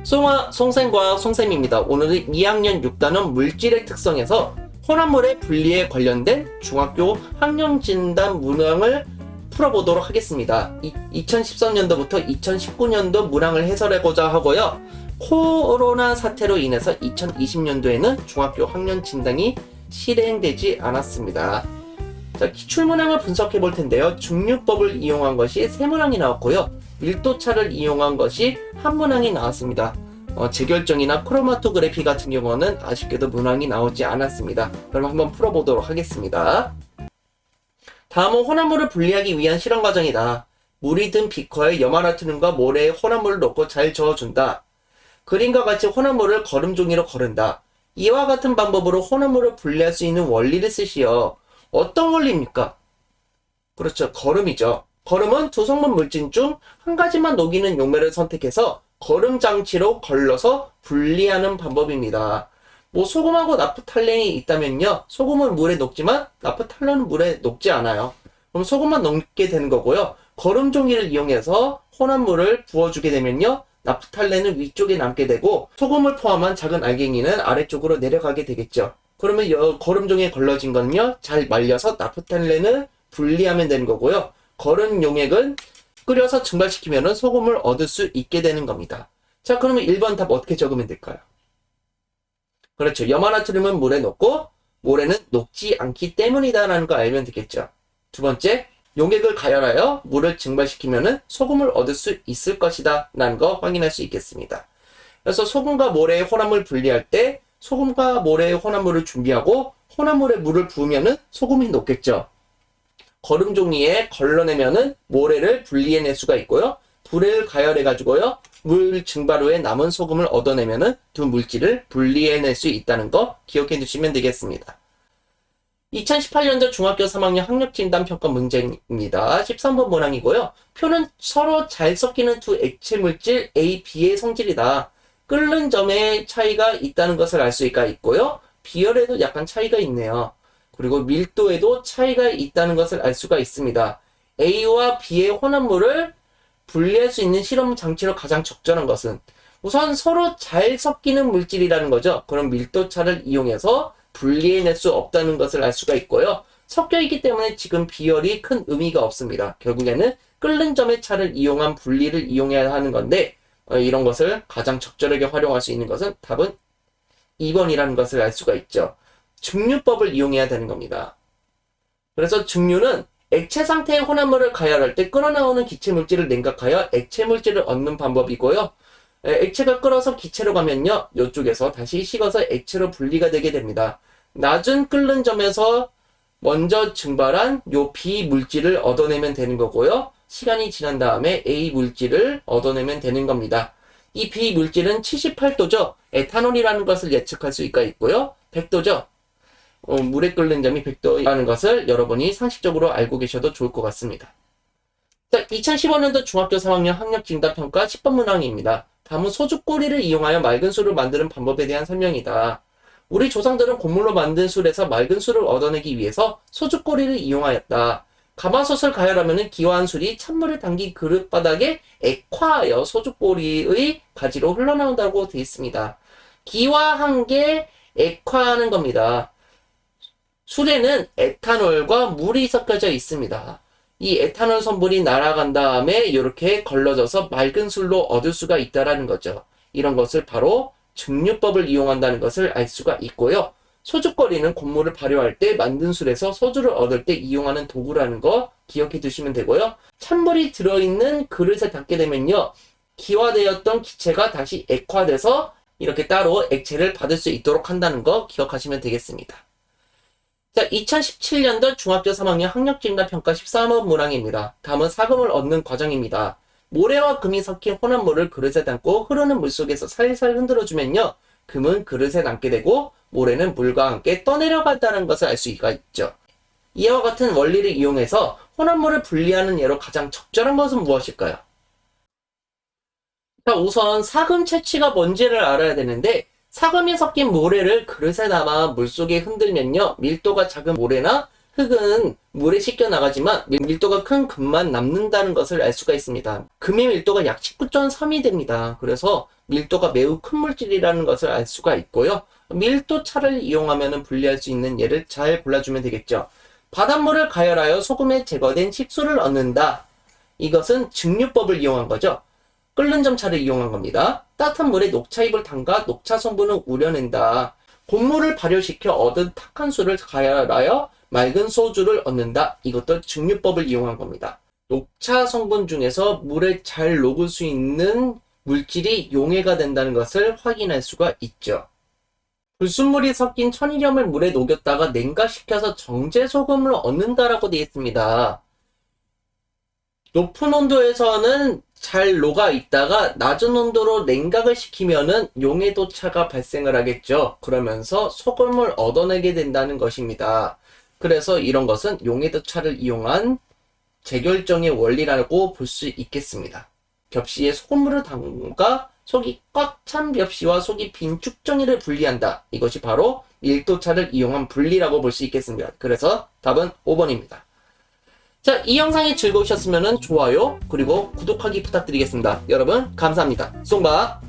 송생과학 송쌤입니다. 오늘은 2학년 6단원 물질의 특성에서 혼합물의 분리에 관련된 중학교 학령진단 문항을 풀어보도록 하겠습니다. 2013년도부터 2019년도 문항을 해설하고자 하고요. 코로나 사태로 인해서 2020년도에는 중학교 학령진단이 실행되지 않았습니다. 자, 기출문항을 분석해 볼 텐데요. 중류법을 이용한 것이 3문항이 나왔고요. 밀도차를 이용한 것이 1문항이 나왔습니다. 재결정이나 크로마토그래피 같은 경우는 아쉽게도 문항이 나오지 않았습니다. 그럼 한번 풀어보도록 하겠습니다. 다음은 혼합물을 분리하기 위한 실험 과정이다. 물이 든 비커에 염화나트륨과 모래에 혼합물을 넣고 잘 저어준다. 그림과 같이 혼합물을 거름종이로 거른다. 이와 같은 방법으로 혼합물을 분리할 수 있는 원리를 쓰시오. 어떤 원리입니까? 그렇죠. 거름이죠. 거름은 두 성분 물질 중 한 가지만 녹이는 용매를 선택해서 거름 장치로 걸러서 분리하는 방법입니다. 소금하고 나프탈렌이 있다면요. 소금은 물에 녹지만 나프탈렌은 물에 녹지 않아요. 그럼 소금만 녹게 되는 거고요. 거름 종이를 이용해서 혼합물을 부어주게 되면요. 나프탈렌은 위쪽에 남게 되고 소금을 포함한 작은 알갱이는 아래쪽으로 내려가게 되겠죠. 그러면 거름 종이에 걸러진 건요. 잘 말려서 나프탈렌을 분리하면 되는 거고요. 거른 용액은 끓여서 증발시키면 소금을 얻을 수 있게 되는 겁니다. 자, 그러면 1번 답 어떻게 적으면 될까요? 그렇죠. 염화나트륨은 물에 녹고 모래는 녹지 않기 때문이다라는 거 알면 되겠죠. 두 번째, 용액을 가열하여 물을 증발시키면 소금을 얻을 수 있을 것이다 라는 거 확인할 수 있겠습니다. 그래서 소금과 모래의 혼합물 분리할 때 소금과 모래의 혼합물을 준비하고 혼합물에 물을 부으면 소금이 녹겠죠. 거름 종이에 걸러내면은 모래를 분리해낼 수가 있고요. 불을 가열해 가지고요. 물 증발 후에 남은 소금을 얻어내면은 두 물질을 분리해낼 수 있다는 거 기억해 두시면 되겠습니다. 2018년도 중학교 3학년 학력진단 평가 문제입니다. 13번 문항이고요. 표는 서로 잘 섞이는 두 액체 물질 A, B의 성질이다. 끓는 점에 차이가 있다는 것을 알 수가 있고요. 비열에도 약간 차이가 있네요. 그리고 밀도에도 차이가 있다는 것을 알 수가 있습니다. A와 B의 혼합물을 분리할 수 있는 실험 장치로 가장 적절한 것은 우선 서로 잘 섞이는 물질이라는 거죠. 그럼 밀도차를 이용해서 분리해낼 수 없다는 것을 알 수가 있고요. 섞여 있기 때문에 지금 비열이 큰 의미가 없습니다. 결국에는 끓는 점의 차를 이용한 분리를 이용해야 하는 건데 이런 것을 가장 적절하게 활용할 수 있는 것은 답은 2번이라는 것을 알 수가 있죠. 증류법을 이용해야 되는 겁니다. 그래서 증류는 액체 상태의 혼합물을 가열할 때 끓어나오는 기체 물질을 냉각하여 액체 물질을 얻는 방법이고요. 액체가 끓어서 기체로 가면요. 이쪽에서 다시 식어서 액체로 분리가 되게 됩니다. 낮은 끓는 점에서 먼저 증발한 요 B 물질을 얻어내면 되는 거고요. 시간이 지난 다음에 A 물질을 얻어내면 되는 겁니다. 이 B 물질은 78도죠. 에탄올이라는 것을 예측할 수가 있고요. 100도죠. 물에 끓는 점이 100도라는 것을 여러분이 상식적으로 알고 계셔도 좋을 것 같습니다. 자, 2015년도 중학교 3학년 학력진단평가 10번 문항입니다. 다음은 소주꼬리를 이용하여 맑은 술을 만드는 방법에 대한 설명이다. 우리 조상들은 곡물로 만든 술에서 맑은 술을 얻어내기 위해서 소주꼬리를 이용하였다. 가마솥을 가열하면 기화한 술이 찬물을 담긴 그릇 바닥에 액화하여 소주꼬리의 가지로 흘러나온다고 되어 있습니다. 기화한 게 액화하는 겁니다. 술에는 에탄올과 물이 섞여져 있습니다. 이 에탄올 성분이 날아간 다음에 이렇게 걸러져서 맑은 술로 얻을 수가 있다는 거죠. 이런 것을 바로 증류법을 이용한다는 것을 알 수가 있고요. 소주거리는 곡물을 발효할 때 만든 술에서 소주를 얻을 때 이용하는 도구라는 거 기억해 두시면 되고요. 찬물이 들어있는 그릇에 담게 되면요. 기화되었던 기체가 다시 액화돼서 이렇게 따로 액체를 받을 수 있도록 한다는 거 기억하시면 되겠습니다. 자, 2017년도 중학교 3학년 학력진단평가 13번 문항입니다. 다음은 사금을 얻는 과정입니다. 모래와 금이 섞인 혼합물을 그릇에 담고 흐르는 물 속에서 살살 흔들어주면요. 금은 그릇에 남게 되고 모래는 물과 함께 떠내려간다는 것을 알 수가 있죠. 이와 같은 원리를 이용해서 혼합물을 분리하는 예로 가장 적절한 것은 무엇일까요? 자, 우선 사금 채취가 뭔지를 알아야 되는데 사금이 섞인 모래를 그릇에 담아 물속에 흔들면요. 밀도가 작은 모래나 흙은 물에 씻겨 나가지만 밀도가 큰 금만 남는다는 것을 알 수가 있습니다. 금의 밀도가 약 19.3이 됩니다. 그래서 밀도가 매우 큰 물질이라는 것을 알 수가 있고요. 밀도차를 이용하면 분리할 수 있는 예를 잘 골라주면 되겠죠. 바닷물을 가열하여 소금에 제거된 식수를 얻는다. 이것은 증류법을 이용한 거죠. 끓는 점차를 이용한 겁니다. 따뜻한 물에 녹차잎을 담가 녹차 성분을 우려낸다. 곤물을 발효시켜 얻은 탁한 수를 가열하여 맑은 소주를 얻는다. 이것도 증류법을 이용한 겁니다. 녹차 성분 중에서 물에 잘 녹을 수 있는 물질이 용해가 된다는 것을 확인할 수가 있죠. 불순물이 섞인 천일염을 물에 녹였다가 냉각시켜서 정제소금을 얻는다라고 되어 있습니다. 높은 온도에서는 잘 녹아 있다가 낮은 온도로 냉각을 시키면은 용해도 차가 발생을 하겠죠. 그러면서 소금을 얻어내게 된다는 것입니다. 그래서 이런 것은 용해도 차를 이용한 재결정의 원리라고 볼 수 있겠습니다. 벽시에 소금물을 담가 속이 꽉 찬 벽시와 속이 빈 축정이를 분리한다. 이것이 바로 밀도차를 이용한 분리라고 볼 수 있겠습니다. 그래서 답은 5번입니다. 자, 이 영상이 즐거우셨으면 좋아요 그리고 구독하기 부탁드리겠습니다. 여러분 감사합니다. 송바